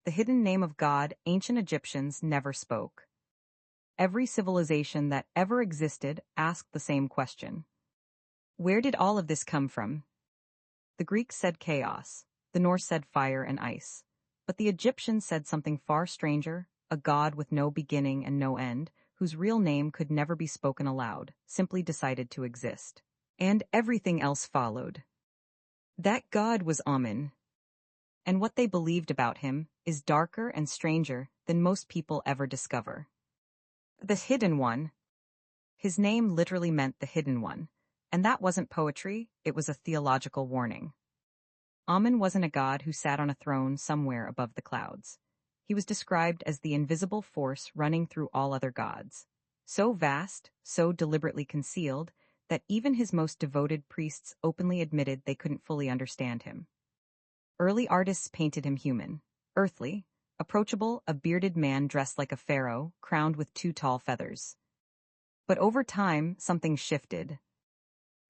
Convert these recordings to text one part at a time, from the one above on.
the hidden name of God ancient Egyptians never spoke. Every civilization that ever existed asked the same question. Where did all of this come from? The Greeks said chaos, the Norse said fire and ice, but the Egyptians said something far stranger, a god with no beginning and no end, whose real name could never be spoken aloud, simply decided to exist. And everything else followed. That god was Amun. And what they believed about him is darker and stranger than most people ever discover. The Hidden One. His name literally meant the Hidden One, and that wasn't poetry, it was a theological warning. Amun wasn't a god who sat on a throne somewhere above the clouds. He was described as the invisible force running through all other gods. So vast, so deliberately concealed, that even his most devoted priests openly admitted they couldn't fully understand him. Early artists painted him human, earthly, approachable, a bearded man dressed like a pharaoh, crowned with 2 tall feathers. But over time, something shifted.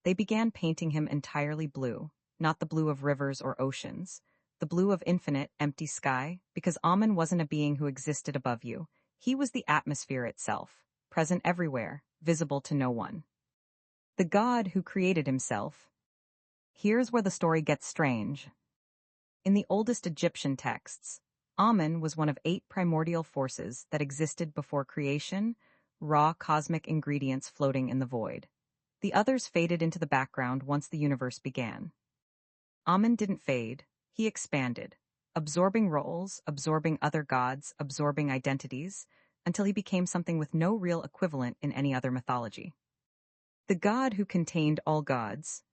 They began painting him entirely blue, not the blue of rivers or oceans, the blue of infinite, empty sky, because Amun wasn't a being who existed above you. He was the atmosphere itself, present everywhere, visible to no one. The god who created himself. Here's where the story gets strange. In the oldest Egyptian texts, Amun was one of 8 primordial forces that existed before creation, raw cosmic ingredients floating in the void. The others faded into the background once the universe began. Amun didn't fade, he expanded, absorbing roles, absorbing other gods, absorbing identities, until he became something with no real equivalent in any other mythology. The god who contained all gods.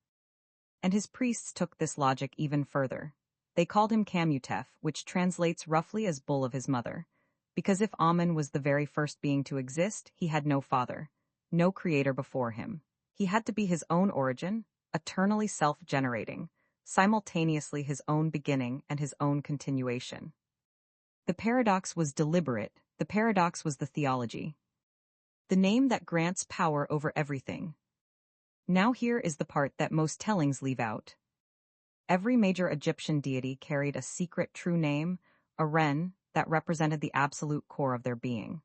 And his priests took this logic even further. They called him Kamutef, which translates roughly as bull of his mother, because if Amun was the very first being to exist, he had no father, no creator before him. He had to be his own origin, eternally self-generating, simultaneously his own beginning and his own continuation. The paradox was deliberate, the paradox was the theology. The name that grants power over everything. Now here is the part that most tellings leave out. Every major Egyptian deity carried a secret true name, a Ren, that represented the absolute core of their being.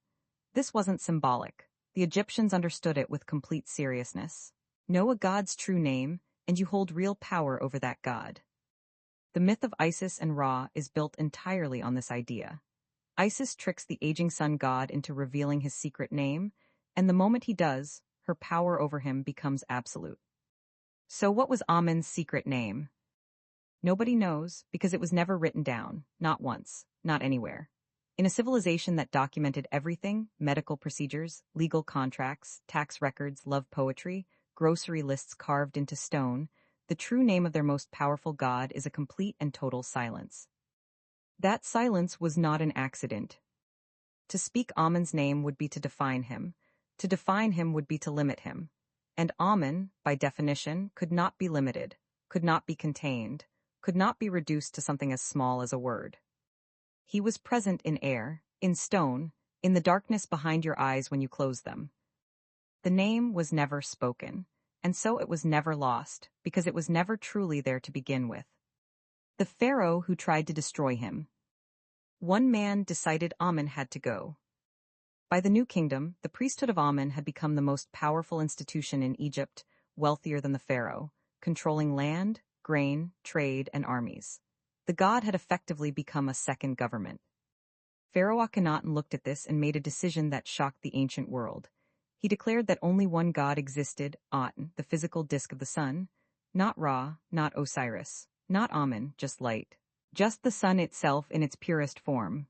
This wasn't symbolic. The Egyptians understood it with complete seriousness. Know a god's true name, and you hold real power over that god. The myth of Isis and Ra is built entirely on this idea. Isis tricks the aging sun god into revealing his secret name, and the moment he does, her power over him becomes absolute. So what was Amun's secret name? Nobody knows, because it was never written down, not once, not anywhere. In a civilization that documented everything, medical procedures, legal contracts, tax records, love poetry, grocery lists carved into stone, the true name of their most powerful god is a complete and total silence. That silence was not an accident. To speak Amun's name would be to define him. To define him would be to limit him. And Amun, by definition, could not be limited, could not be contained, could not be reduced to something as small as a word. He was present in air, in stone, in the darkness behind your eyes when you close them. The name was never spoken, and so it was never lost, because it was never truly there to begin with. The pharaoh who tried to destroy him. One man decided Amun had to go. By the New Kingdom, the priesthood of Amun had become the most powerful institution in Egypt, wealthier than the pharaoh, controlling land, grain, trade, and armies. The god had effectively become a second government. Pharaoh Akhenaten looked at this and made a decision that shocked the ancient world. He declared that only one god existed, Aten, the physical disk of the sun, not Ra, not Osiris, not Amun, just light. Just the sun itself in its purest form.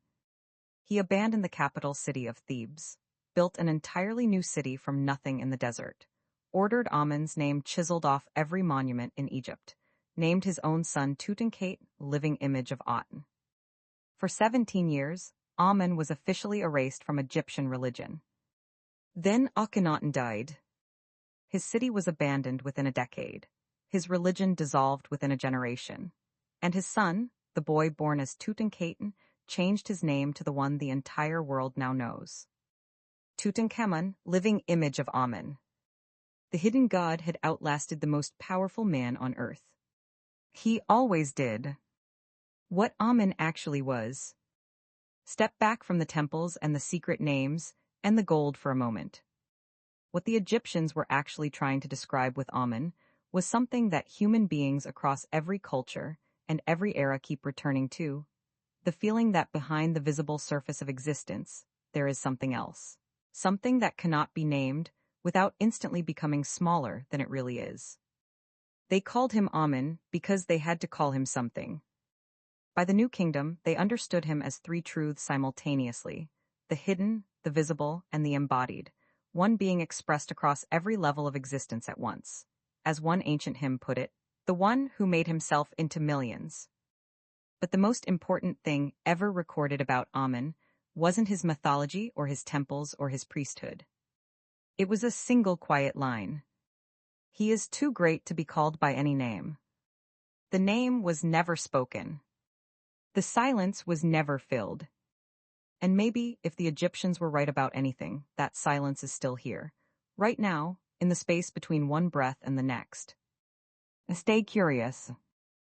He abandoned the capital city of Thebes, built an entirely new city from nothing in the desert, ordered Amun's name chiseled off every monument in Egypt, named his own son Tutankhaten, living image of Aten. For 17 years, Amun was officially erased from Egyptian religion. Then Akhenaten died. His city was abandoned within a decade. His religion dissolved within a generation. And his son, the boy born as Tutankhaten, changed his name to the one the entire world now knows. Tutankhamun, living image of Amun. The hidden god had outlasted the most powerful man on earth. He always did. What Amun actually was. Step back from the temples and the secret names and the gold for a moment. What the Egyptians were actually trying to describe with Amen was something that human beings across every culture and every era keep returning to: the feeling that behind the visible surface of existence, there is something else. Something that cannot be named without instantly becoming smaller than it really is. They called him Amen because they had to call him something. By the New Kingdom, they understood him as three truths simultaneously: the hidden, the visible, and the embodied, one being expressed across every level of existence at once. As one ancient hymn put it, the one who made himself into millions. But the most important thing ever recorded about Amen wasn't his mythology or his temples or his priesthood. It was a single quiet line. He is too great to be called by any name. The name was never spoken. The silence was never filled. And maybe, if the Egyptians were right about anything, that silence is still here, right now, in the space between one breath and the next. Stay curious.